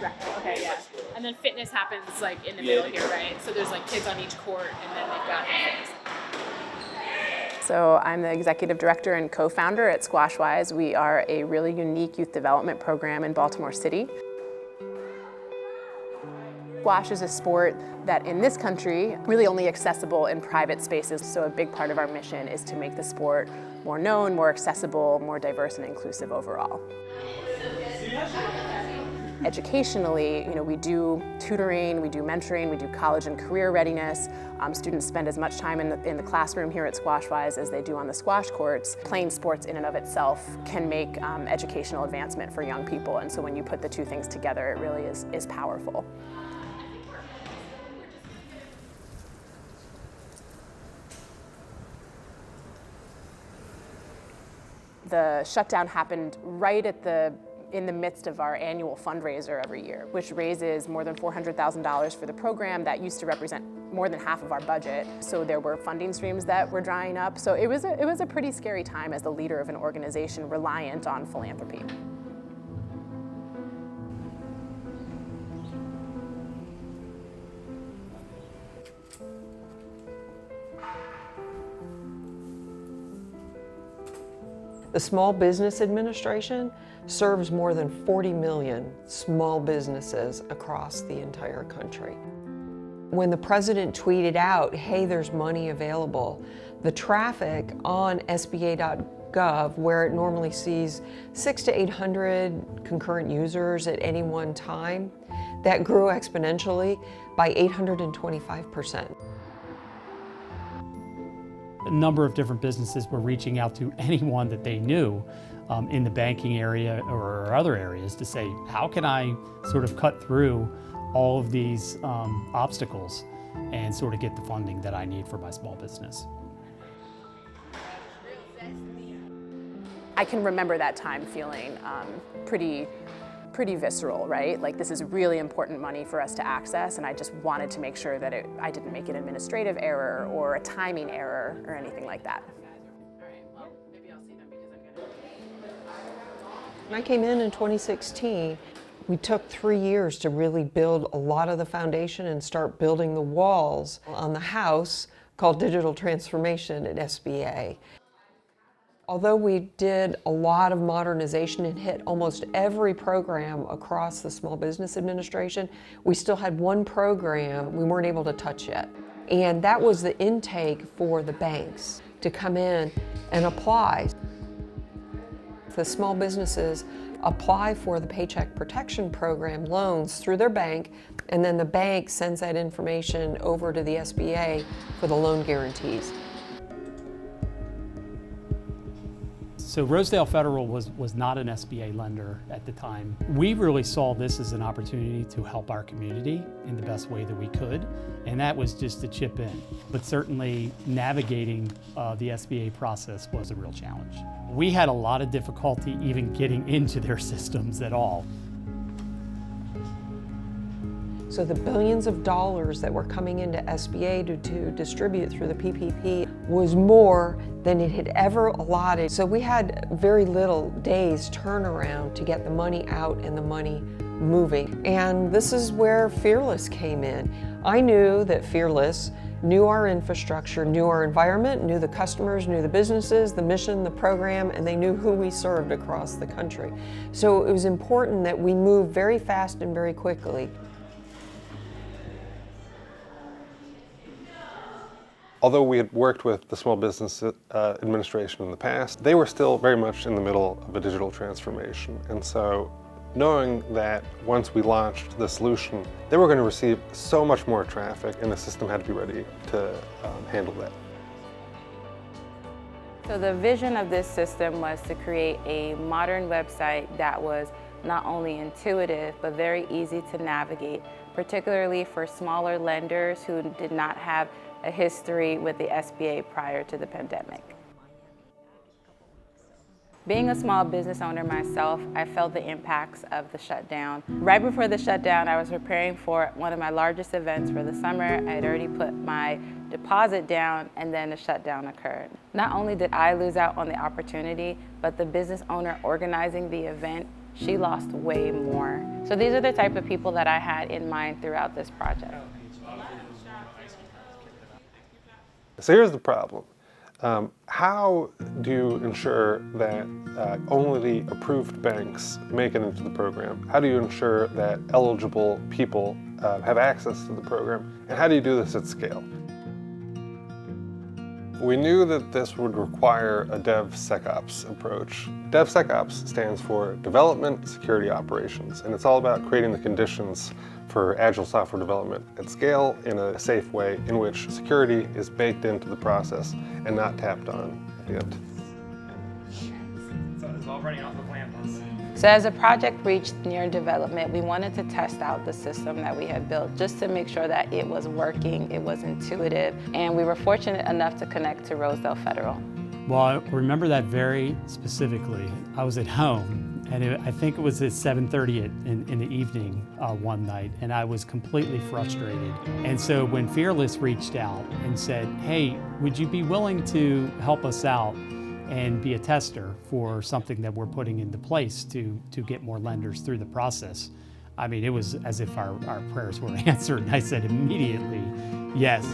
Right. Okay, yeah. And then fitness happens like in the middle here, right? So there's like kids on each court, and then they've got fitness. So I'm the executive director and co-founder at SquashWise. We are a really unique youth development program in Baltimore City. Squash is a sport that in this country really only accessible in private spaces. So a big part of our mission is to make the sport more known, more accessible, more diverse and inclusive overall. Educationally, we do tutoring, we do mentoring, we do college and career readiness. Students spend as much time in the classroom here at SquashWise as they do on the squash courts. Playing sports in and of itself can make educational advancement for young people, and so when you put the two things together, it really is powerful. The shutdown happened right in the midst of our annual fundraiser every year, which raises more than $400,000 for the program. That used to represent more than half of our budget. So there were funding streams that were drying up. So it was a pretty scary time as the leader of an organization reliant on philanthropy. The Small Business Administration serves more than 40 million small businesses across the entire country. When the president tweeted out, hey, there's money available, the traffic on SBA.gov, where it normally sees 600 to 800 concurrent users at any one time, that grew exponentially by 825%. A number of different businesses were reaching out to anyone that they knew in the banking area or other areas to say, how can I sort of cut through all of these obstacles and sort of get the funding that I need for my small business? I can remember that time feeling pretty visceral, right? Like, this is really important money for us to access, and I just wanted to make sure that I didn't make an administrative error or a timing error or anything like that. When I came in 2016, we took 3 years to really build a lot of the foundation and start building the walls on the house called digital transformation at SBA. Although we did a lot of modernization and hit almost every program across the Small Business Administration, we still had one program we weren't able to touch yet. And that was the intake for the banks to come in and apply. The small businesses apply for the Paycheck Protection Program loans through their bank, and then the bank sends that information over to the SBA for the loan guarantees. So Rosedale Federal was not an SBA lender at the time. We really saw this as an opportunity to help our community in the best way that we could, and that was just to chip in. But certainly navigating the SBA process was a real challenge. We had a lot of difficulty even getting into their systems at all. So the billions of dollars that were coming into SBA to distribute through the PPP was more than it had ever allotted. So we had very little days turnaround to get the money out and the money moving. And this is where Fearless came in. I knew that Fearless knew our infrastructure, knew our environment, knew the customers, knew the businesses, the mission, the program, and they knew who we served across the country. So it was important that we moved very fast and very quickly. Although we had worked with the Small Business Administration in the past, they were still very much in the middle of a digital transformation. And so knowing that once we launched the solution, they were going to receive so much more traffic, and the system had to be ready to handle that. So the vision of this system was to create a modern website that was not only intuitive, but very easy to navigate, particularly for smaller lenders who did not have a history with the SBA prior to the pandemic. Being a small business owner myself, I felt the impacts of the shutdown. Right before the shutdown, I was preparing for one of my largest events for the summer. I had already put my deposit down, and then the shutdown occurred. Not only did I lose out on the opportunity, but the business owner organizing the event she lost way more. So these are the type of people that I had in mind throughout this project. So here's the problem. How do you ensure that only the approved banks make it into the program? How do you ensure that eligible people have access to the program? And how do you do this at scale? We knew that this would require a DevSecOps approach. DevSecOps stands for Development Security Operations, and it's all about creating the conditions for agile software development at scale in a safe way in which security is baked into the process and not tapped on at the end. So it's all running off the plan. So as the project reached near development, we wanted to test out the system that we had built just to make sure that it was working, it was intuitive, and we were fortunate enough to connect to Rosedale Federal. Well, I remember that very specifically. I was at home, and I think it was at 7:30 in the evening one night, and I was completely frustrated. And so when Fearless reached out and said, hey, would you be willing to help us out and be a tester for something that we're putting into place to get more lenders through the process? I mean, it was as if our prayers were answered, and I said immediately, yes.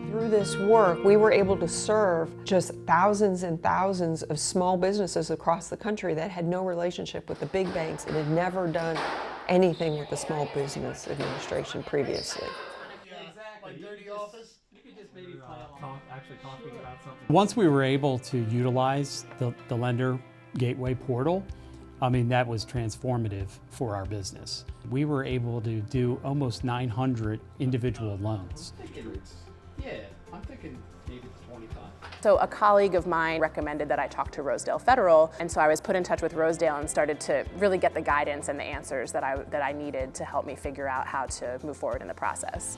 Through this work, we were able to serve just thousands and thousands of small businesses across the country that had no relationship with the big banks and had never done anything with the Small Business Administration previously. Once we were able to utilize the lender gateway portal, I mean, that was transformative for our business. We were able to do almost 900 individual loans. Yeah, I'm thinking maybe 25. So a colleague of mine recommended that I talk to Rosedale Federal, and so I was put in touch with Rosedale and started to really get the guidance and the answers that I needed to help me figure out how to move forward in the process.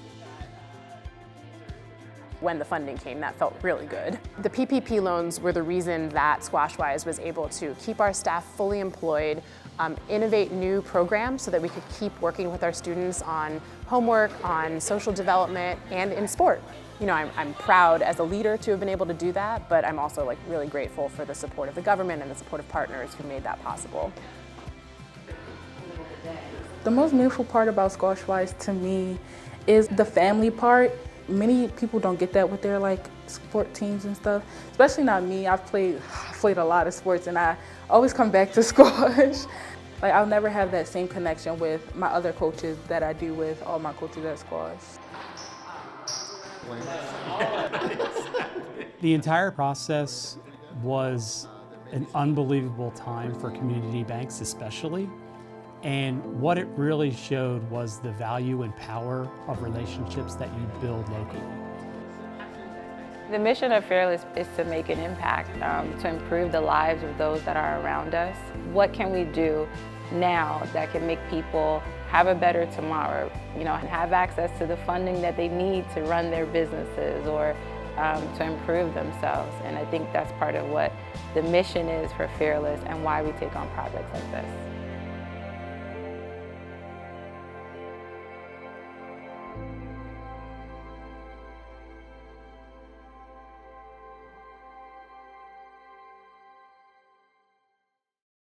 When the funding came, that felt really good. The PPP loans were the reason that SquashWise was able to keep our staff fully employed, innovate new programs so that we could keep working with our students on homework, on social development, and in sport. You know, I'm proud as a leader to have been able to do that, but I'm also really grateful for the support of the government and the support of partners who made that possible. The most meaningful part about SquashWise to me is the family part. Many people don't get that with their sport teams and stuff, especially not me. I've played a lot of sports and I always come back to squash. I'll never have that same connection with my other coaches that I do with all my coaches at squash. The entire process was an unbelievable time for community banks especially, and what it really showed was the value and power of relationships that you build locally. The mission of Fearless is to make an impact, to improve the lives of those that are around us. What can we do now that can make people have a better tomorrow, and have access to the funding that they need to run their businesses or to improve themselves? And I think that's part of what the mission is for Fearless and why we take on projects like this.